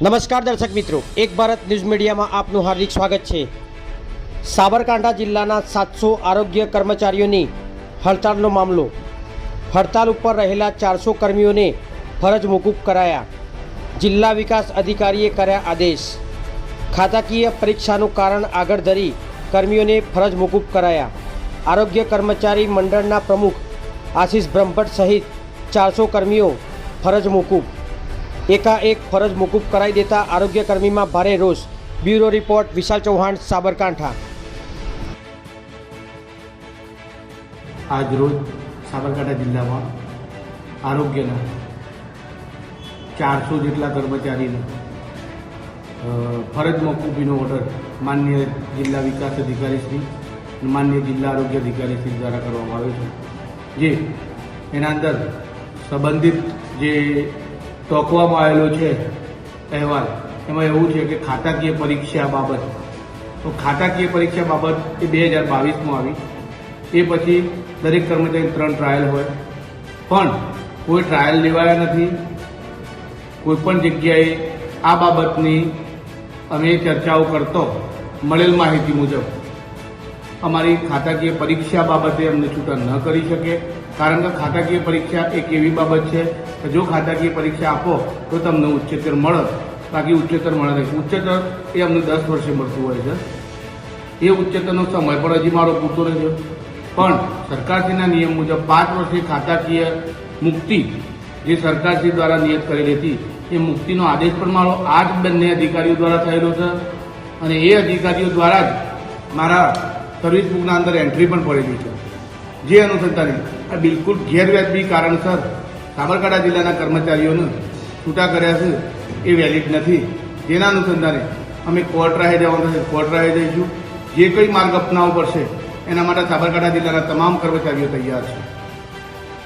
નમસ્કાર દર્શક મિત્રો, એક ભારત ન્યૂઝ મીડિયામાં આપનું હાર્દિક સ્વાગત છે। સાબરકાંઠા જિલ્લાના 700 આરોગ્ય કર્મચારીઓની હડતાળનો મામલો। હડતાળ ઉપર રહેલા 400 કર્મીઓને ફરજ મોકૂફ કરાયા। જિલ્લા વિકાસ અધિકારીએ કર્યા આદેશ। ખાતાકીય પરીક્ષાનું કારણ આગળ ધરી કર્મીઓને ફરજ મોકૂફ કરાયા। આરોગ્ય કર્મચારી મંડળના પ્રમુખ આશીષ બ્રહ્મભટ્ટ સહિત 400 કર્મીઓ ફરજ મોકૂફ। एकाएक फरज मोकूफ कराई देता आरोग्यकर्मी में भारे रोष। ब्यूरो रिपोर्ट विशाल चौहान, साबरकांठा। आज रोज साबरकांठा जिला में आरोग्य 400 जेटला कर्मचारी फरज मोकूफी ऑर्डर माननीय जिला विकास अधिकारी श्री माननीय जिला आरोग्य अधिकारी श्री द्वारा करवामां आव्यो छे। जे एना अंदर संबंधित जे तोकवामां आवेलो छे अहेवाल एमां एवुं छे के खाताकीय परीक्षा बाबत तो खाताकीय परीक्षा बाबत ए 2022 में आवी। ए पछी दरेक कर्मचारी 3 ट्रायल होय पण कोई ट्रायल लेवाया नथी। कोईपण जग्याए आ बाबतनी अमे चर्चाओ करतो मळेल माहिती मुजब अमारी खाताकीय परीक्षा बाबते अमने छूटा न करी शके, कारण के खाताकीय परीक्षा एक एवी बाबत है कि जो खाताकीय परीक्षा आपो तो तमने उच्चतर मळे, बाकी उच्चतर मळे नहीं। उच्चतर ए अमने 10 वर्षे मळतुं होय छे। ए उच्चतरनो समय पण हजी मारो पूरतो रह्यो, पण सरकारश्रीना नियम मुजब 5 वर्षे खाताकीय मुक्ति जे सरकारश्री द्वारा नियत करेली हती ए मुक्तिनो आदेश पण मारो आज बंने अधिकारीओ द्वारा थयेलो छे अने ए अधिकारीओ द्वारा ज मारा सर्विस बुकना अंदर एंट्री पण पड़ेली है। जे अनुसंधाने आ बिल्कुल गैरव्याजबी कारणसर साबरकांठा जिल्लाना कर्मचारीओने छूटा कर्या छे ए वेलिड नथी। जेना अनुसंधाने अमे कोर्ट राहे जवानुं छे, कोर्ट राहे जईशुं। जे कई मार्ग अपनावવો પડશે એના માટે સાબરકાંઠા જિલ્લાના તમામ કર્મચારીઓ તૈયાર છે।